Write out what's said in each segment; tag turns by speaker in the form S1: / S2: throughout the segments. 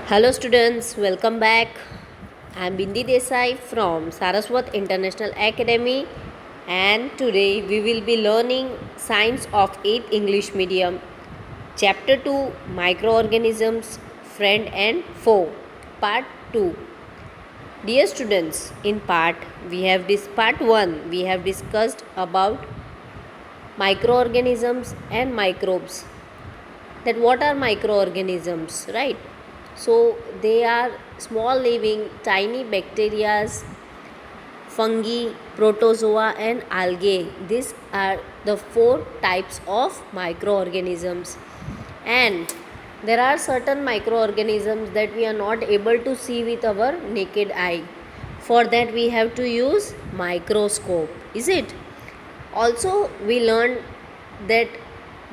S1: Hello students, welcome back. I am Bindi Desai from Saraswat International Academy and today we will be learning Science of 8th English Medium Chapter 2 Microorganisms Friend and Foe Part 2. Dear students, in part 1 we have discussed about microorganisms and microbes. That what are microorganisms, right? So they are small living tiny bacteria, fungi, protozoa and algae. These are the four types of microorganisms, and there are certain microorganisms that we are not able to see with our naked eye. For that we have to use microscope, is it? Also we learned that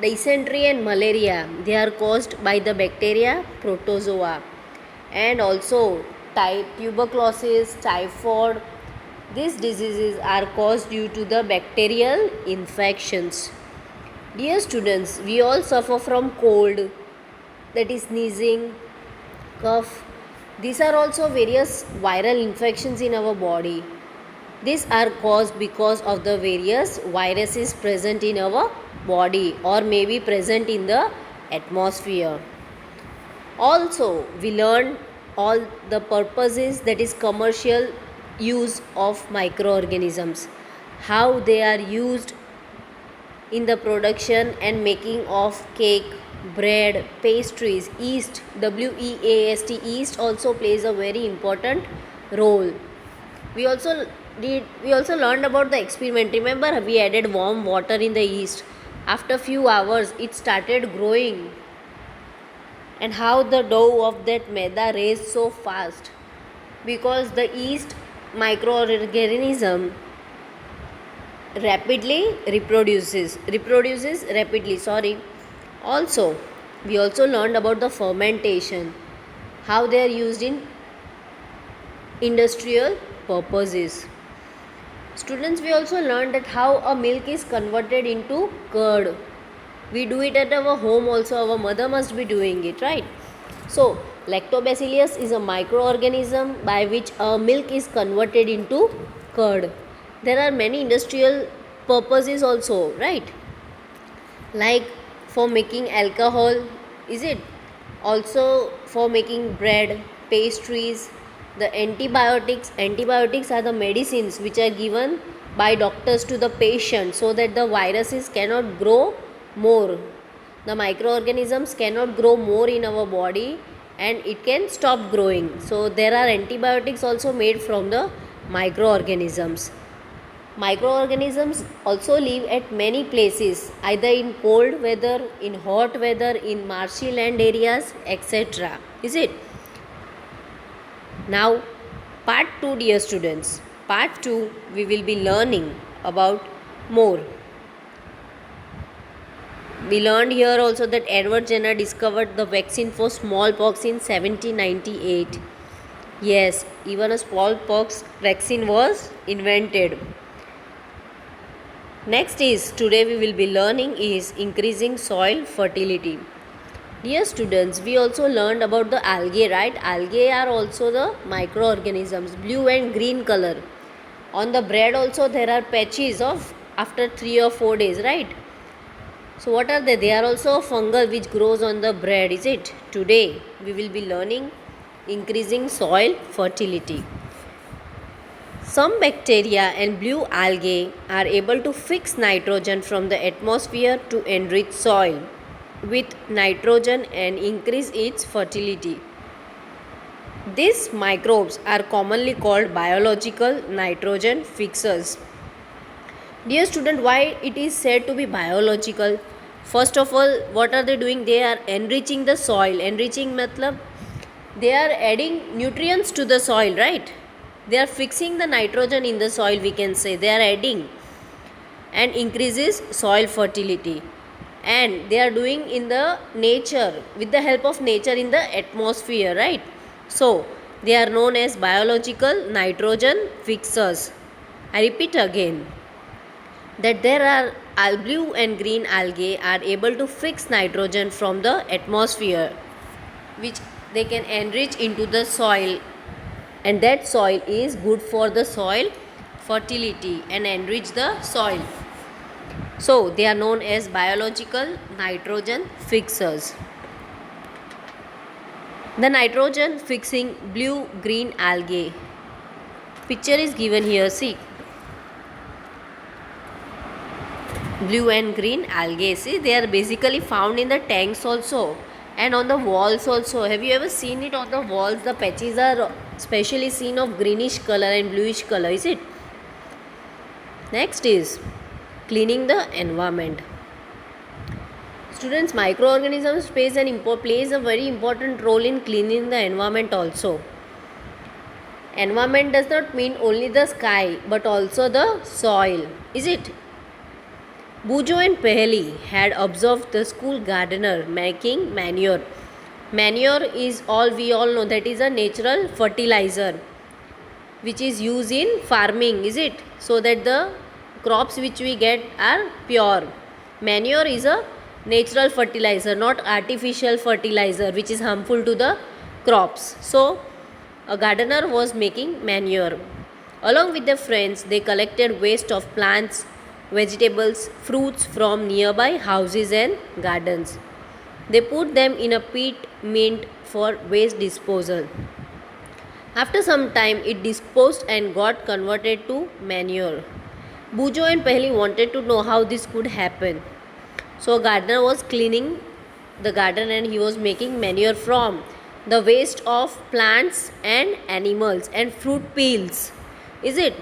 S1: dysentery and malaria, they are caused by the bacteria protozoa, and also tuberculosis, typhoid, these diseases are caused due to the bacterial infections. Dear students, we all suffer from cold, that is sneezing, cough. These are also various viral infections in our body. These are caused because of the various viruses present in our body or may be present in the atmosphere. Also, we learn all the purposes, that is commercial use of microorganisms, how they are used in the production and making of cake, bread, pastries, yeast, yeast also plays a very important role. We also learned about the experiment. Remember, we added warm water in the yeast. After few hours it started growing, and how the dough of that maida raised so fast, because the yeast microorganism reproduces rapidly, sorry. Also we also learned about the fermentation, how they are used in industrial purposes. Students, we also learned that how a milk is converted into curd. We do it at our home also, our mother must be doing it, right? So lactobacillus is a microorganism by which a milk is converted into curd. There are many industrial purposes also, right? Like for making alcohol, is it? Also for making bread, pastries. The antibiotics are the medicines which are given by doctors to the patient so that the viruses cannot grow more, the microorganisms cannot grow more in our body, and it can stop growing. So there are antibiotics also made from the microorganisms. Microorganisms also live at many places, either in cold weather, in hot weather, in marshy land areas, etc. Is it? Now, part 2, dear students. Part 2, we will be learning about more. We learned here also that Edward Jenner discovered the vaccine for smallpox in 1798. Yes, even a smallpox vaccine was invented. Next is, today we will be learning is increasing soil fertility. Dear students, we also learned about the algae, right? Algae are also the microorganisms, blue and green color. On the bread also there are patches of after 3 or 4 days, right? So what are they? They are also a fungal which grows on the bread, is it? Today we will be learning increasing soil fertility. Some bacteria and blue algae are able to fix nitrogen from the atmosphere to enrich soil with nitrogen and increase its fertility. These microbes are commonly called biological nitrogen fixers. Dear student, why it is said to be biological? First of all, what are they doing? They are enriching the soil. Enriching matlab they are adding nutrients to the soil, right? They are fixing the nitrogen in the soil, we can say. They are adding and increases soil fertility. And they are doing in the nature, with the help of nature in the atmosphere, right? So they are known as biological nitrogen fixers. I repeat again that there are blue and green algae are able to fix nitrogen from the atmosphere, which they can enrich into the soil, and that soil is good for the soil fertility and enrich the soil. So they are known as biological nitrogen fixers. The nitrogen fixing blue green algae. Picture is given here, see. Blue and green algae, see, they are basically found in the tanks also and on the walls also. Have you ever seen it on the walls? The patches are specially seen of greenish color and bluish color, is it? Next is cleaning the environment. Students, microorganisms plays a very important role in cleaning the environment also. Environment does not mean only the sky but also the soil, is it? Bujo and Pehli had observed the school gardener making manure. Manure is we all know that is a natural fertilizer which is used in farming, is it? So that the crops which we get are pure. Manure is a natural fertilizer, not artificial fertilizer which is harmful to the crops. So a gardener was making manure. Along with their friends, they collected waste of plants, vegetables, fruits from nearby houses and gardens. They put them in a pit meant for waste disposal. After some time, it disposed and got converted to manure. Bujo and Pehli wanted to know how this could happen. So a gardener was cleaning the garden and he was making manure from the waste of plants and animals and fruit peels. Is it?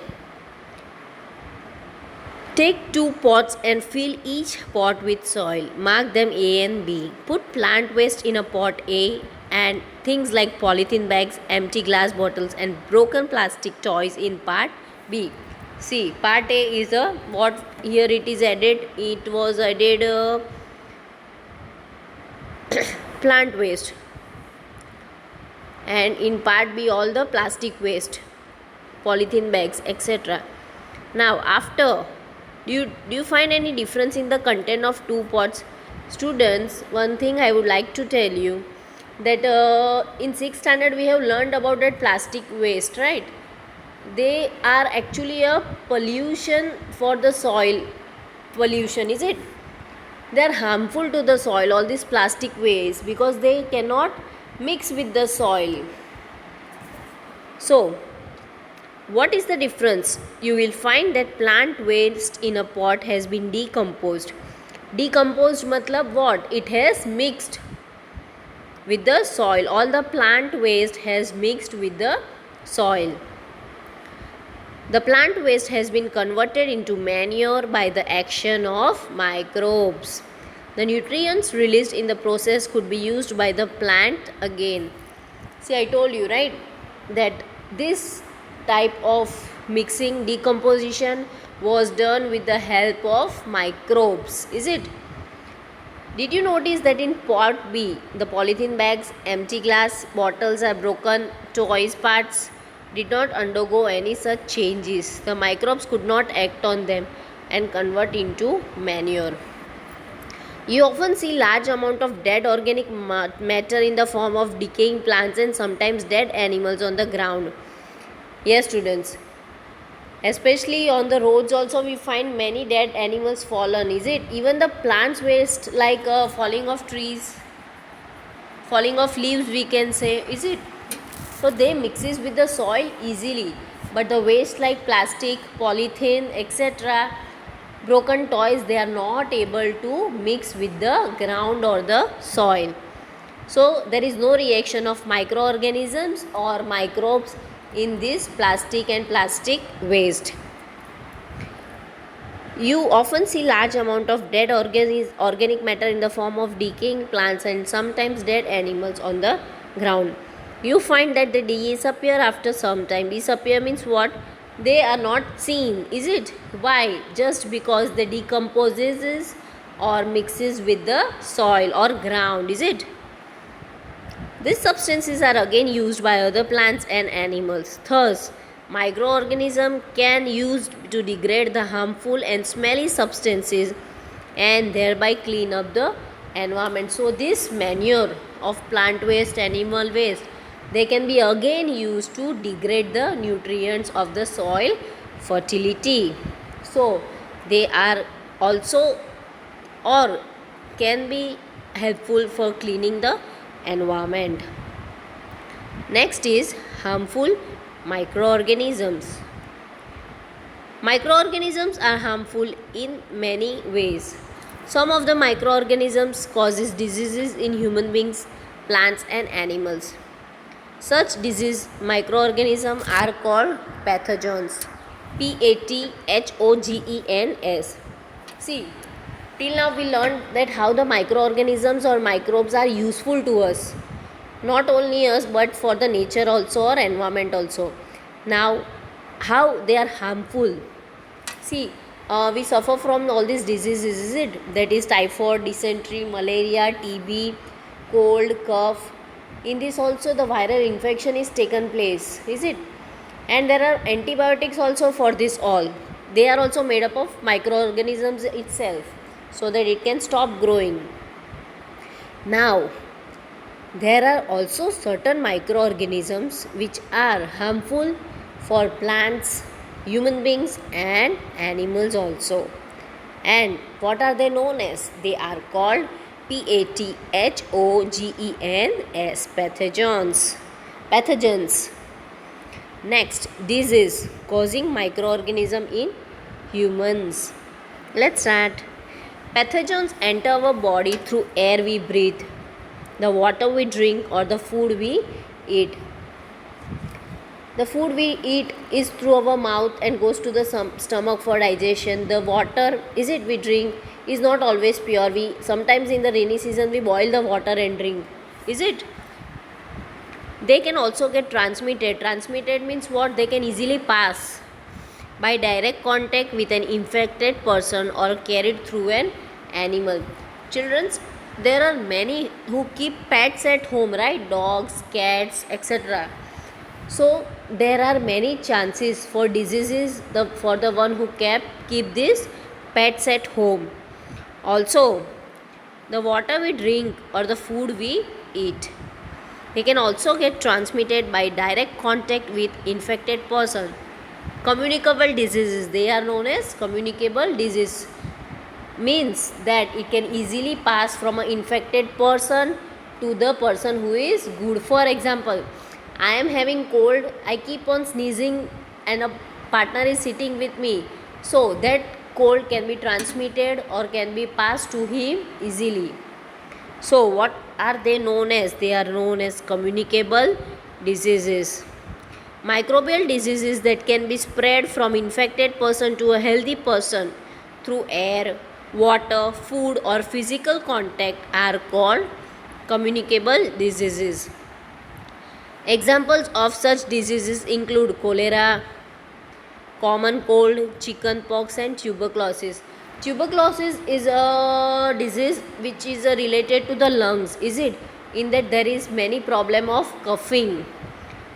S1: Take 2 pots and fill each pot with soil. Mark them A and B. Put plant waste in a pot A and things like polythene bags, empty glass bottles and broken plastic toys in part B. See, part A is what here it is added. It was added plant waste, and in part B all the plastic waste, polythene bags, etc. Now after, do you find any difference in the content of 2 pots? Students, one thing I would like to tell you that in 6th standard we have learned about that plastic waste, right? They are actually a pollution for the soil. Pollution, is it? They are harmful to the soil, all these plastic waste, because they cannot mix with the soil. So what is the difference? You will find that plant waste in a pot has been decomposed. Decomposed matlab what? It has mixed with the soil. All the plant waste has mixed with the soil. The plant waste has been converted into manure by the action of microbes. The nutrients released in the process could be used by the plant again. See, I told you, right, that this type of mixing, decomposition was done with the help of microbes, is it? Did you notice that in pot B, the polythene bags, empty glass bottles are broken toys parts did not undergo any such changes. The microbes could not act on them and convert into manure. You often see large amount of dead organic matter in the form of decaying plants and sometimes dead animals on the ground. Yes, students. Especially on the roads also we find many dead animals fallen, is it? Even the plants waste like falling of trees, falling of leaves we can say, is it? So they mixes with the soil easily, but the waste like plastic, polythene, etc., broken toys, they are not able to mix with the ground or the soil. So there is no reaction of microorganisms or microbes in this plastic and plastic waste. You often see large amount of dead organic matter in the form of decaying plants and sometimes dead animals on the ground. You find that they disappear after some time. Disappear means what? They are not seen, is it? Why? Just because they decomposes or mixes with the soil or ground, is it? These substances are again used by other plants and animals. Thus, microorganisms can use to degrade the harmful and smelly substances and thereby clean up the environment. So this manure of plant waste, animal waste, they can be again used to degrade the nutrients of the soil fertility. So they are also or can be helpful for cleaning the environment. Next is harmful microorganisms. Microorganisms are harmful in many ways. Some of the microorganisms causes diseases in human beings, plants and animals. Such disease microorganisms are called pathogens. Pathogens. See, till now we learned that how the microorganisms or microbes are useful to us. Not only us but for the nature also or environment also. Now, how they are harmful. See, we suffer from all these diseases, is it? That is typhoid, dysentery, malaria, TB, cold, cough. In this also the viral infection is taken place, is it? And there are antibiotics also for this all. They are also made up of microorganisms itself, so that it can stop growing. Now, there are also certain microorganisms which are harmful for plants, human beings and animals also. And what are they known as? They are called pathogens. Pathogens. Next, disease causing microorganism in humans. Let's start. Pathogens enter our body through air we breathe, the water we drink or the food we eat. The food we eat is through our mouth and goes to the stomach for digestion. The water, is it, we drink is not always pure. We sometimes in the rainy season we boil the water and drink, is it? They can also get transmitted. Transmitted means what? They can easily pass by direct contact with an infected person or carried through an animal. Children's, there are many who keep pets at home, right? Dogs, cats, etc. So there are many chances for diseases for the one who keep these pets at home. Also, the water we drink or the food we eat, they can also get transmitted by direct contact with infected person. Communicable diseases, they are known as communicable disease, means that it can easily pass from an infected person to the person who is good. For example, I am having cold, I keep on sneezing and a partner is sitting with me, so that cold can be transmitted or can be passed to him easily. So what are they known as? They are known as communicable diseases. Microbial diseases that can be spread from infected person to a healthy person through air, water, food or physical contact are called communicable diseases. Examples of such diseases include cholera, common cold, chicken pox and tuberculosis. Tuberculosis is a disease which is related to the lungs, is it? In that there is many problem of coughing.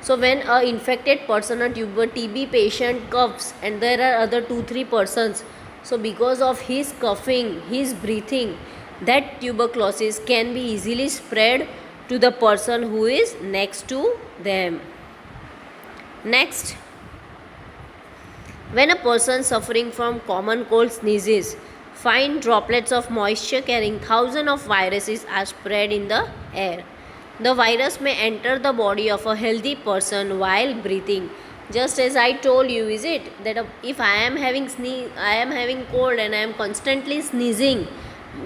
S1: So when a infected person, a TB patient coughs and there are other 2-3 persons, so because of his coughing, his breathing, that tuberculosis can be easily spread to the person who is next to them. Next, when a person suffering from common cold sneezes, fine droplets of moisture carrying thousands of viruses are spread in the air. The virus may enter the body of a healthy person while breathing. Just as I told you, is it, that if I am having cold and I am constantly sneezing,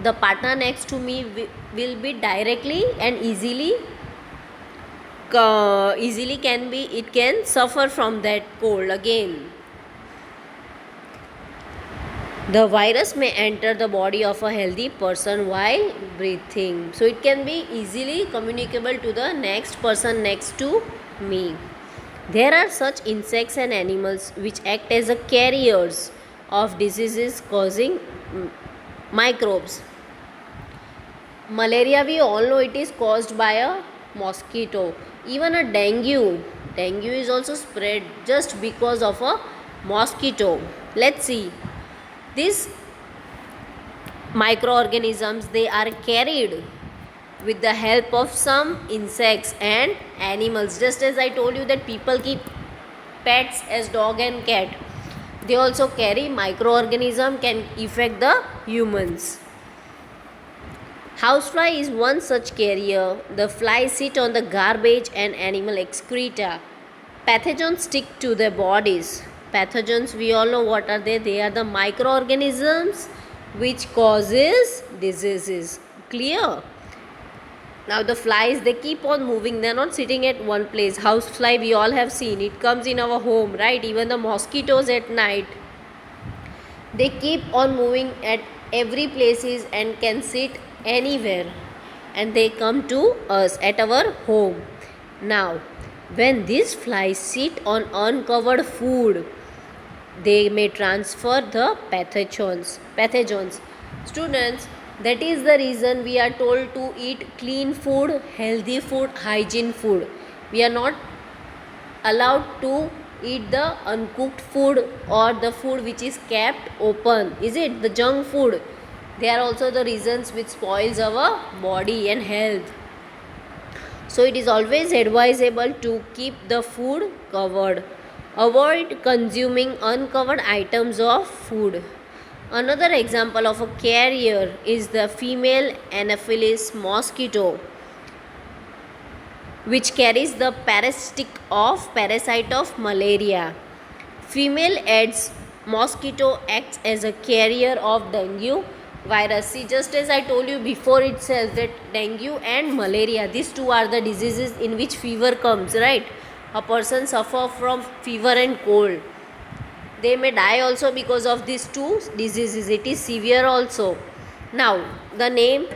S1: the partner next to me will be directly and easily can suffer from that cold again. The virus may enter the body of a healthy person while breathing. So it can be easily communicable to the next person next to me. There are such insects and animals which act as a carriers of diseases causing microbes. Malaria, we all know it is caused by a mosquito. Even a dengue is also spread just because of a mosquito. Let's see. This microorganisms, they are carried with the help of some insects and animals. Just as I told you that people keep pets as dog and cat, they also carry microorganism can affect the humans. Housefly is one such carrier. The flies sit on the garbage and animal excreta. Pathogens stick to their bodies. Pathogens, we all know what are they. They are the microorganisms which causes diseases. Clear? Now the flies, they keep on moving. They are not sitting at one place. Housefly, we all have seen. It comes in our home, right? Even the mosquitoes at night, they keep on moving at every places and can sit anywhere, and they come to us at our home. Now when these flies sit on uncovered food, they may transfer the pathogens. Students, that is the reason we are told to eat clean food, healthy food, hygiene food. We are not allowed to eat the uncooked food or the food which is kept open. Is it the junk food? They are also the reasons which spoils our body and health. So it is always advisable to keep the food covered. Avoid consuming uncovered items of food. Another example of a carrier is the female Anopheles mosquito, which carries the parasite of malaria. Female Aedes mosquito acts as a carrier of dengue virus. See, just as I told you before itself that dengue and malaria, these two are the diseases in which fever comes, right? A person suffer from fever and cold. They may die also because of these two diseases. It is severe also. Now, the name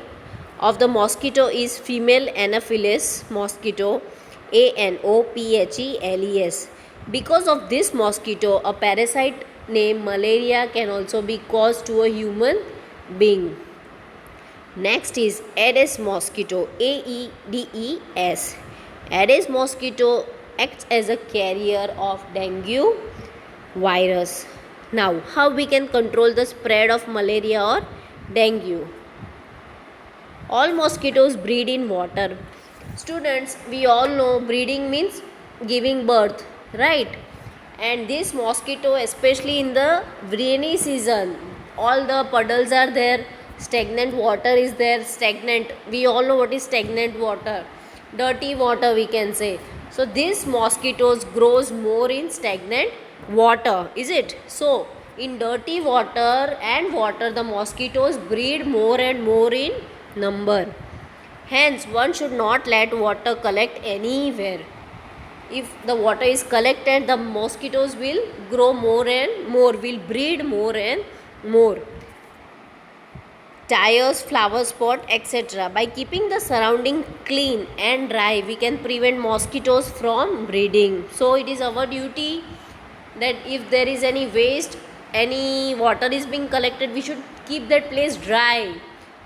S1: of the mosquito is female Anopheles mosquito, Anopheles. Because of this mosquito, a parasite named malaria can also be caused to a human being. Next is Aedes mosquito, Aedes. Aedes mosquito acts as a carrier of dengue virus. Now, how we can control the spread of malaria or dengue? All mosquitoes breed in water. Students, we all know breeding means giving birth, right? And this mosquito, especially in the rainy season, all the puddles are there, stagnant water is there. Stagnant, we all know what is stagnant water, dirty water we can say. So these mosquitoes grows more in stagnant water, is it? So in dirty water and water, the mosquitoes breed more and more in number. Hence, one should not let water collect anywhere. If the water is collected, the mosquitoes will grow more and more, will breed more and more. Tires, flower spot, etc. By keeping the surrounding clean and dry, we can prevent mosquitoes from breeding. So it is our duty that if there is any waste, any water is being collected, we should keep that place dry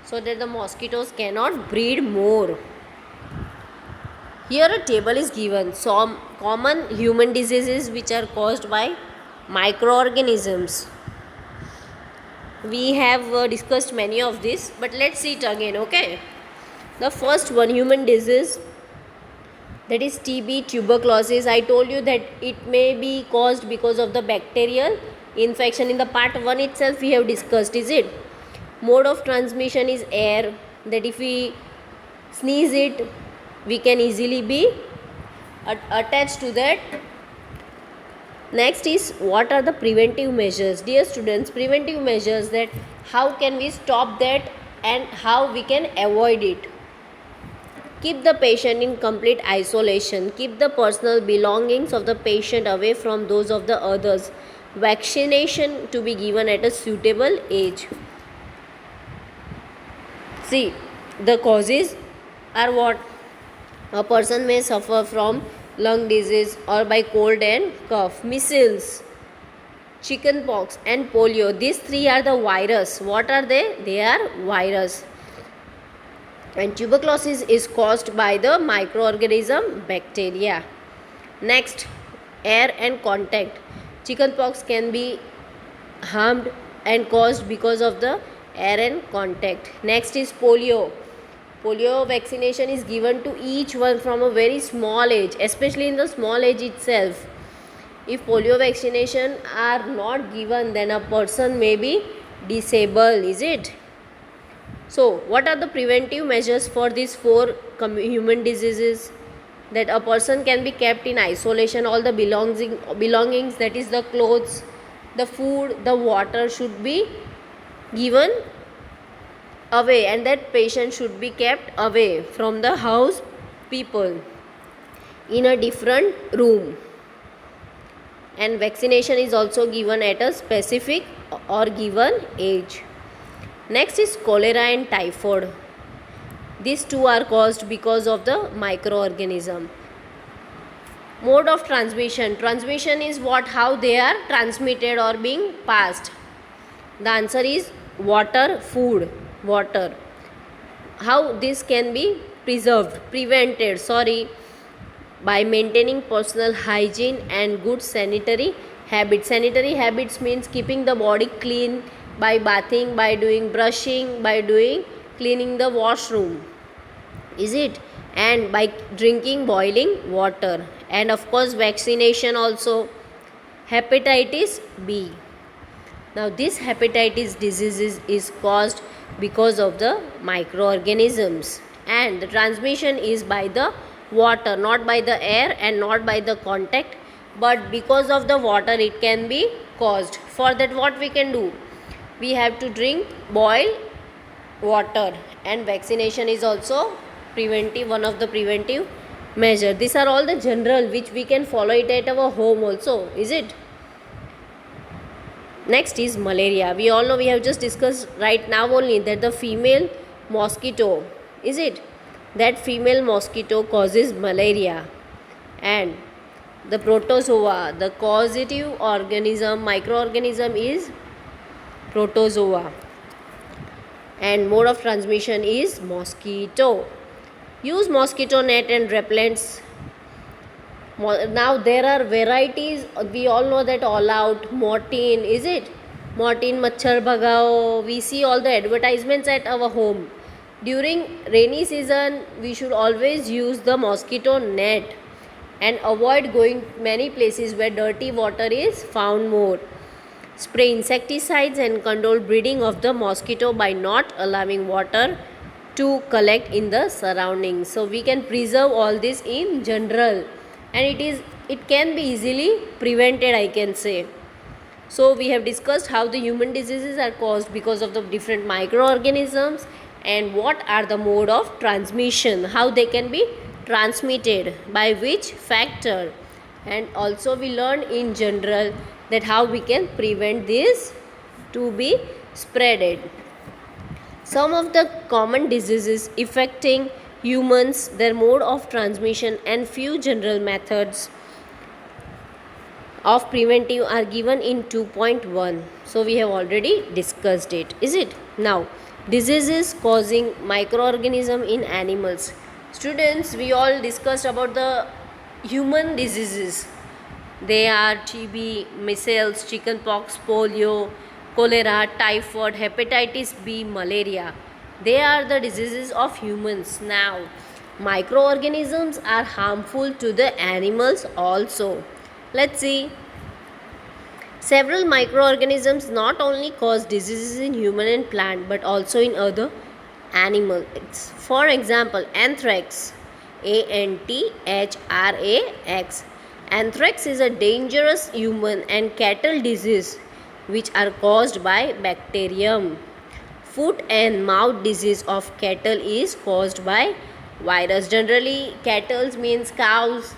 S1: so that the mosquitoes cannot breed more. Here a table is given. Some common human diseases which are caused by microorganisms. We have discussed many of this, but let's see it again, okay? The first one, human disease, that is TB, tuberculosis. I told you that it may be caused because of the bacterial infection. In the part 1 itself we have discussed, is it? Mode of transmission is air, that if we sneeze it, we can easily be attached to that. Next is, what are the preventive measures? Dear students, preventive measures, that how can we stop that and how we can avoid it. Keep the patient in complete isolation. Keep the personal belongings of the patient away from those of the others. Vaccination to be given at a suitable age. See, the causes are what? A person may suffer from lung disease or by cold and cough, measles, chickenpox and polio. These three are the virus. What are they? They are virus. And tuberculosis is caused by the microorganism bacteria. Next, air and contact. Chickenpox can be harmed and caused because of the air and contact. Next is polio. Polio vaccination is given to each one from a very small age, especially in the small age itself. If polio vaccination are not given, then a person may be disabled, is it? So, what are the preventive measures for these four human diseases? That a person can be kept in isolation, all the belongings, that is the clothes, the food, the water should be given away, and that patient should be kept away from the house people in a different room. And vaccination is also given at a specific or given age. Next is cholera and typhoid. These two are caused because of the microorganism. Mode of transmission. Transmission is what, how they are transmitted or being passed. The answer is water, food, water. How this can be prevented, by maintaining personal hygiene and good sanitary habits. Sanitary habits means keeping the body clean by bathing, by doing brushing, by doing cleaning the washroom, is it, and by drinking boiling water, and of course vaccination also. Hepatitis B. Now this hepatitis disease is caused because of the microorganisms, and the transmission is by the water, not by the air and not by the contact, but because of the water it can be caused. For that, what we can do? We have to drink boiled water, and vaccination is also preventive, one of the preventive measure. These are all the general which we can follow it at our home also, is it? Next is malaria. We all know, we have just discussed right now only, that the female mosquito, is it, that female mosquito causes malaria. And the protozoa, the causative organism, microorganism is protozoa, and mode of transmission is mosquito. Use mosquito net and repellents. Now there are varieties, we all know that All Out, Mortein, is it, Mortein, Machhar Bhagao. We see all the advertisements at our home. During rainy season we should always use the mosquito net and avoid going many places where dirty water is found more. Spray insecticides and control breeding of the mosquito by not allowing water to collect in the surroundings. So we can preserve all this in general, and it can be easily prevented, I can say. So we have discussed how the human diseases are caused because of the different microorganisms, and what are the mode of transmission, how they can be transmitted, by which factor, and also we learn in general that how we can prevent this to be spreaded. Some of the common diseases affecting humans, their mode of transmission, and few general methods of preventive are given in 2.1. So we have already discussed it, is it? Now, diseases causing microorganism in animals. Students, we all discussed about the human diseases. They are TB, measles, chickenpox, polio, cholera, typhoid, hepatitis B, malaria. They are the diseases of humans. Now, microorganisms are harmful to the animals also. Let's see. Several microorganisms not only cause diseases in human and plant, but also in other animals. For example, anthrax, ANTHRAX. Anthrax is a dangerous human and cattle disease which are caused by bacterium. Foot and mouth disease of cattle is caused by virus. Generally, cattle means cows,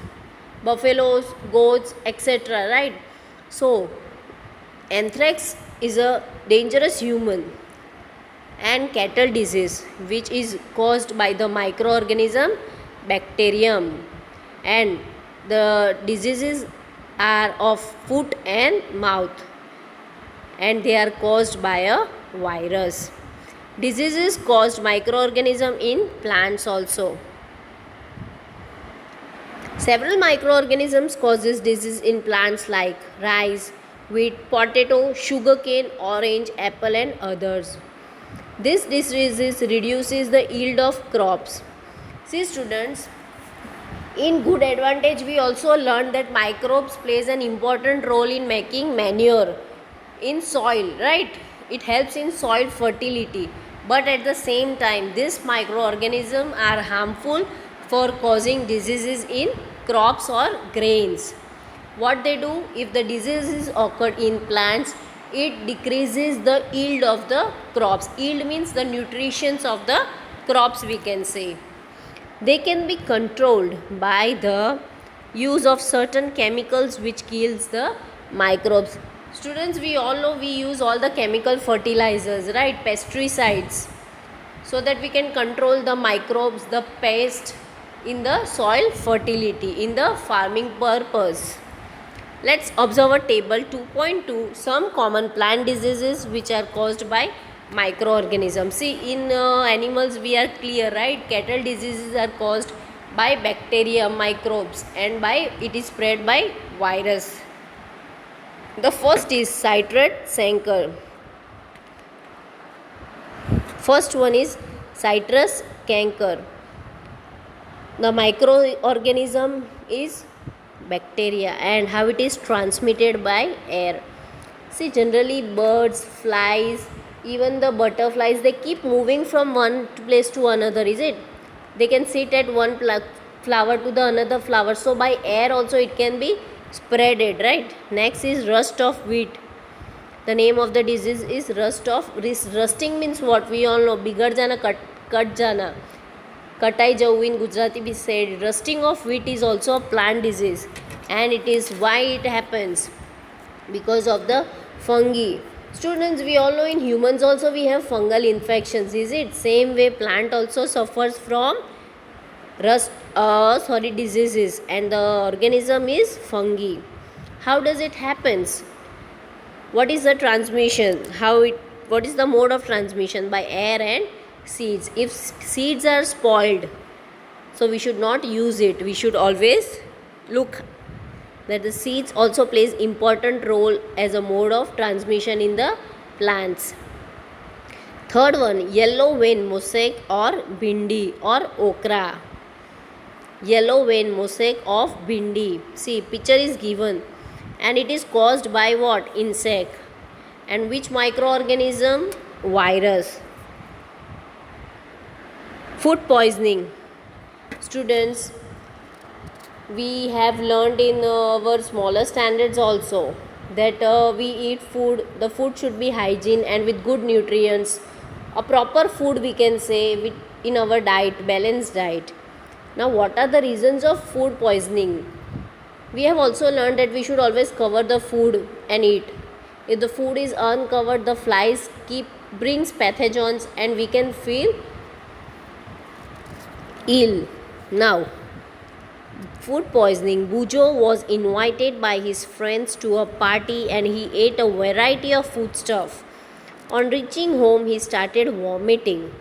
S1: buffaloes, goats, etc. Right? So, anthrax is a dangerous human and cattle disease which is caused by the microorganism bacterium, and the diseases are of foot and mouth, and they are caused by a virus. Diseases caused microorganism in plants also. Several microorganisms causes disease in plants like rice, wheat, potato, sugarcane, orange, apple and others. This disease reduces the yield of crops. See students, in good advantage we also learned that microbes plays an important role in making manure in soil, right? It helps in soil fertility, but at the same time these microorganisms are harmful for causing diseases in crops or grains. What they do, if the diseases occur in plants, it decreases the yield of the crops. Yield means the nutritions of the crops, we can say. They can be controlled by the use of certain chemicals which kills the microbes. Students, we all know we use all the chemical fertilizers, right? Pesticides, so that we can control the microbes, the pest in the soil fertility, in the farming purpose. Let's observe a table 2.2, some common plant diseases which are caused by microorganisms. See, in animals we are clear, right? Cattle diseases are caused by bacteria, microbes, and by it is spread by virus. The first is citrate canker. First one is citrus canker. The microorganism is bacteria, and how it is transmitted by air. See, generally birds, flies, even the butterflies, they keep moving from one place to another, is it? They can sit at one flower to the another flower, so by air also it can be spreaded, right? Next is rust of wheat. The name of the disease is rusting means what we all know, बिगड़ जाना, cut जाना, कटाई जाऊ in Gujarati we said. Rusting of wheat is also a plant disease, and it is why it happens because of the fungi. Students, we all know in humans also we have fungal infections, is it? Same way plant also suffers from diseases, and the organism is fungi. How does it happens? What is the transmission? What is the mode of transmission? By air and seeds. If seeds are spoiled, so we should not use it. We should always look that the seeds also plays important role as a mode of transmission in the plants. Third one, yellow vein mosaic or bhindi or okra. Yellow vein mosaic of bhindi. See, picture is given, and it is caused by what? Insect. And which microorganism? Virus. Food poisoning. Students, we have learned in our smaller standards also that we eat food, the food should be hygiene and with good nutrients, a proper food we can say in our diet, balanced diet. Now, what are the reasons of food poisoning? We have also learned that we should always cover the food and eat. If the food is uncovered, the flies brings pathogens and we can feel ill. Now, food poisoning. Bujo was invited by his friends to a party and he ate a variety of foodstuff. On reaching home, he started vomiting.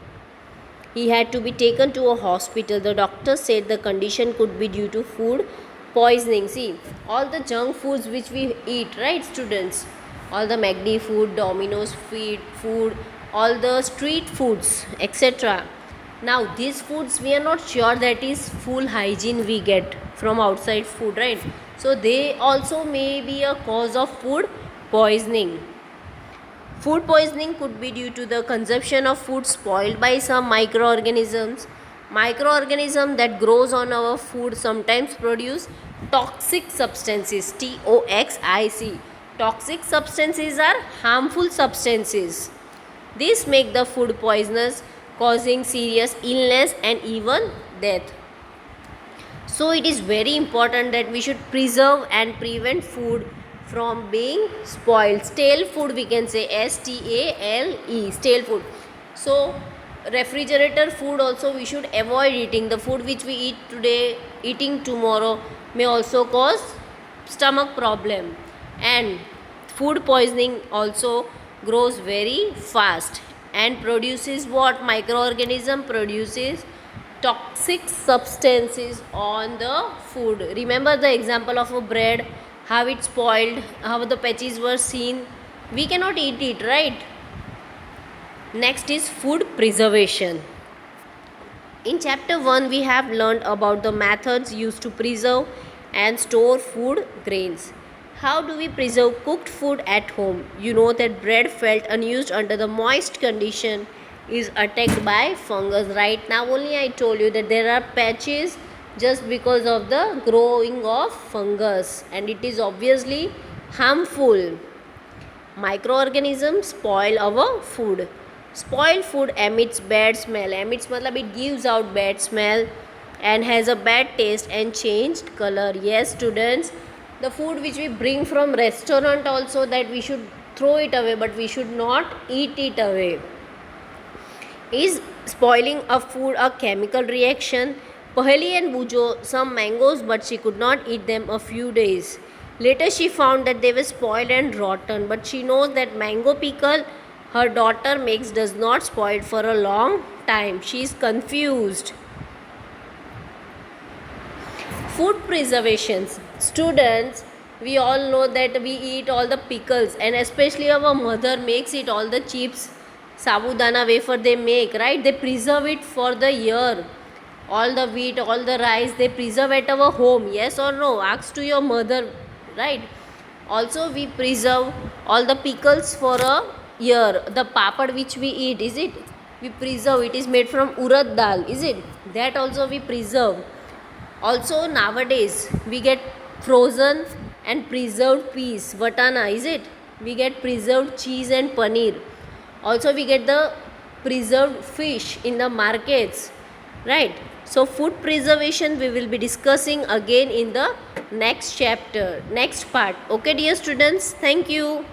S1: He had to be taken to a hospital. The doctor said the condition could be due to food poisoning. See, all the junk foods which we eat, right students? All the McD food, Domino's food, all the street foods, etc. Now, these foods we are not sure that is full hygiene we get from outside food, right? So, they also may be a cause of food poisoning. Food poisoning could be due to the consumption of food spoiled by some microorganisms. Microorganism that grows on our food sometimes produce toxic substances, TOXIC. Toxic substances are harmful substances. These make the food poisonous, causing serious illness and even death. So it is very important that we should preserve and prevent food from being spoiled. Stale food we can say, STALE, stale food. So refrigerator food also we should avoid eating. The food which we eat today, eating tomorrow may also cause stomach problem. And food poisoning also grows very fast and produces what? Microorganism produces toxic substances on the food. Remember the example of a bread, how it spoiled, how the patches were seen. We cannot eat it, right? Next is food preservation. In chapter 1, we have learned about the methods used to preserve and store food grains. How do we preserve cooked food at home? You know that bread felt unused under the moist condition is attacked by fungus. Right now, only I told you that there are patches just because of the growing of fungus, and it is obviously harmful. Microorganisms spoil our food. Spoiled food emits bad smell. Emits matlab it gives out bad smell and has a bad taste and changed color. Yes, students, the food which we bring from restaurant also, that we should throw it away, but we should not eat it away. Is spoiling of food a chemical reaction? Paheli and Bujo some mangoes, but she could not eat them a few days. Later she found that they were spoiled and rotten, but she knows that mango pickle her daughter makes does not spoil for a long time. She is confused. Food preservations. Students, we all know that we eat all the pickles, and especially our mother makes it all the chips, sabudana wafer they make, right? They preserve it for the year. All the wheat, all the rice, they preserve at our home. Yes or no? Ask to your mother, right? Also, we preserve all the pickles for a year. The papad which we eat, is it? We preserve. It is made from urad dal, is it? That also we preserve. Also, nowadays we get frozen and preserved peas, vatana, is it? We get preserved cheese and paneer. Also, we get the preserved fish in the markets, right? So, food preservation we will be discussing again in the next chapter, next part. Okay, dear students, thank you.